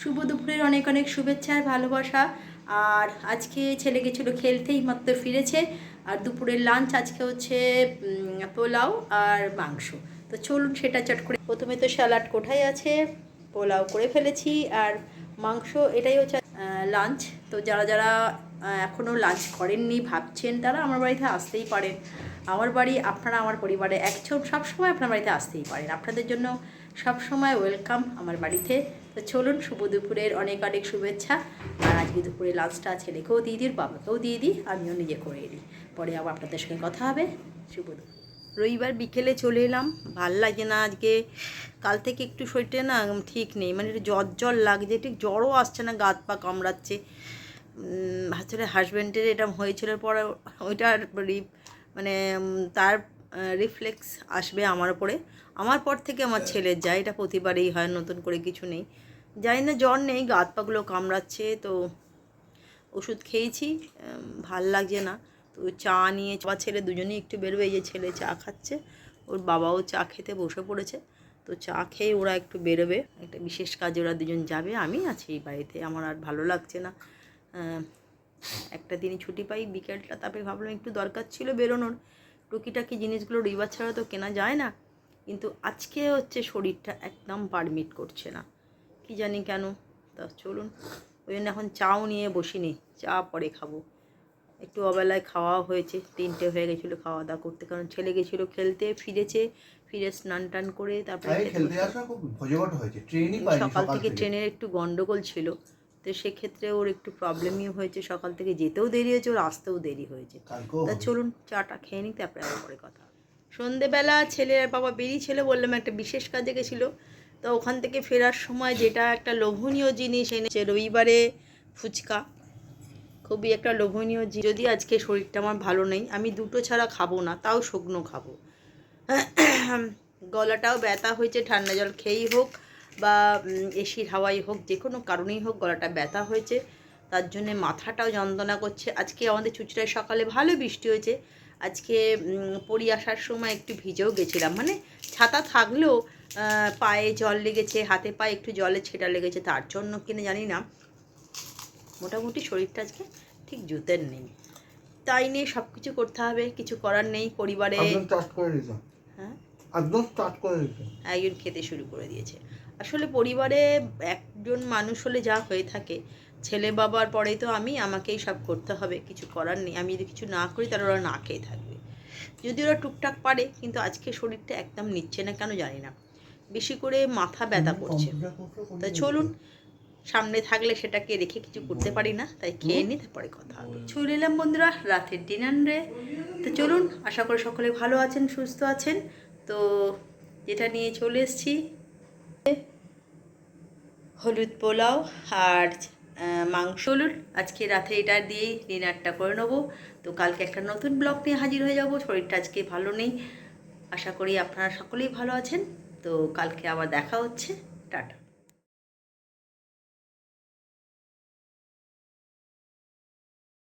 শুভ দুপুরের অনেক অনেক শুভেচ্ছা আর ভালোবাসা। আর আজকে ছেলে গেছিলো খেলতেই মাত্র ফিরেছে। আর দুপুরের লাঞ্চ আজকে হচ্ছে পোলাও আর মাংস। তো চলুন সেটা চট করে, প্রথমে তো স্যালাড কোঠায় আছে, পোলাও করে ফেলেছি আর মাংস, এটাই হচ্ছে লাঞ্চ। তো যারা যারা এখনও লাঞ্চ করেননি ভাবছেন তারা আমার বাড়িতে আসতেই পারেন। আমার বাড়ি, আপনারা আমার পরিবারে সবসময় আপনার বাড়িতে আসতেই পারেন, আপনাদের জন্য সবসময় ওয়েলকাম আমার বাড়িতে। তো চলুন, শুভ দুপুরের অনেক অনেক শুভেচ্ছা। আর আজকে দুপুরে লাঞ্চটা ছেলেকেও দিয়ে দিই, বাবাকেও দিয়ে দিই, আমিও নিজে করে নিই, পরে আবার আপনাদের সঙ্গে কথা হবে। শুভ দুপুর। রবিবার বিকেলে চলে এলাম, ভাল লাগে না আজকে, কাল থেকে একটু শরীরটা না ঠিক নেই, মানে একটু জ্বর জ্বর লাগছে, ঠিক জ্বরও আসছে না, গা পা কামড়াচ্ছে। আসলে হাজব্যান্ডের এটা হয়েছিল পরে ওইটার মানে তার রিফ্লেক্স আসবে আমার ওপরে, আমার পর থেকে আমার ছেলের যায়, এটা প্রতিবারেই হয়, নতুন করে কিছু নেই। জানি না, জ্বর নেই, গা হাত পাগুলো কামড়াচ্ছে, তো ওষুধ খেয়েছি, ভাল লাগছে না। তো চা নিয়ে, বাবা ছেলে দুজনেই একটু বেরোবে, এই যে ছেলে চা খাচ্ছে, ওর বাবাও চা খেতে বসে পড়েছে। তো চা খেয়ে ওরা একটু বেরোবে, একটা বিশেষ কাজে ওরা দুজন যাবে, আমি আছি এই বাড়িতে, আমার আর ভালো লাগছে না। একটা দিনই ছুটি পাই বিকেলটা, তারপরে ভাবলাম একটু দরকার ছিল বেরোনোর, টুকিটাকি জিনিসগুলো রবিবার ছাড়া তো কেনা যায় না, কিন্তু আজকে হচ্ছে শরীরটা একদম পারমিট করছে না, কি জানি কেন। তা চলুন, ওই জন্য এখন চাও নিয়ে বসিনি, চা পরে খাবো। একটু অবেলায় খাওয়াও হয়েছে, 3টে হয়ে গেছিলো খাওয়া দাওয়া করতে, কারণ ছেলে গেছিলো খেলতে, ফিরে স্নান টান করে তারপরে সকাল থেকে ট্রেনের একটু গন্ডগোল ছিল, তো সেক্ষেত্রে ওর একটু প্রবলেমই হয়েছে, সকাল থেকে যেতেও দেরি হয়েছে, ওর আসতেও দেরি হয়েছে। তা চলুন চাটা খেয়ে নিই, তারপরে আবার পরে কথা। সন্ধেবেলা ছেলের বাবা বেরিয়েছিল, বললাম একটা বিশেষ কাজে গেছিলো, তো ওখান থেকে ফেরার সময় যেটা একটা লোভনীয় জিনিস এনেছে, রবিবারে ফুচকা, খুবই একটা লোভনীয়। যদি আজকে শরীরটা আমার ভালো নেই, আমি দুটো ছাড়া খাবো না, তাও শুকনো খাবো। গলাটাও ব্যথা হয়েছে, ঠান্ডা জল খেয়েই হোক বা এসির হাওয়াই হোক, যে কোনো কারণেই হোক গলাটা ব্যথা হয়েছে, তার জন্যে মাথাটাও যন্ত্রণা করছে। আজকে আমাদের চুচড়ায় সকালে ভালো বৃষ্টি হয়েছে, আজকে পড়ি আসার সময় একটু ভিজেও গেছিলাম, মানে ছাতা থাকলেও পায়ে জল লেগেছে, হাতে পায়ে একটু জলের ছেটা লেগেছে, তার জন্য কিনে জানি না, মোটামুটি শরীরটা আজকে ঠিক জুতের নেই, তাই নিয়ে সব কিছু করতে হবে, কিছু করার নেই পরিবারে। হ্যাঁ, একজন খেতে শুরু করে দিয়েছে। আসলে পরিবারে একজন মানুষ হলে যা হয়ে থাকে, ছেলে বাবার পরে তো আমাকেই সব করতে হবে, কিছু করার নেই। আমি যদি কিছু না করি তাহলে ওরা না খেয়ে থাকবে, যদি ওরা টুকটাক পারে, কিন্তু আজকে শরীরটা একদম নিচ্ছে না কেন জানি না, বেশি করে মাথা ব্যথা করছে। তা চলুন, সামনে থাকলে সেটাকে রেখে কিছু করতে পারি না, তাই খেয়ে নিই, তারপরে কথা হবে। চলে এলাম বন্ধুরা রাতের ডিনারে। তো চলুন, আশা করি সকলে ভালো আছেন, সুস্থ আছেন। তো যেটা নিয়ে চলে এসেছি, হলুদ পোলাও আর মাংস। আজকে রাতে এটা দিয়েই ডিনারটা করে নেবো। তো কালকে একটা নতুন ব্লগ নিয়ে হাজির হয়ে যাব। শরীরটা আজকে ভালো নেই, আশা করি আপনারা সকলেই ভালো আছেন। তো কালকে আবার দেখা হচ্ছে, টাটা।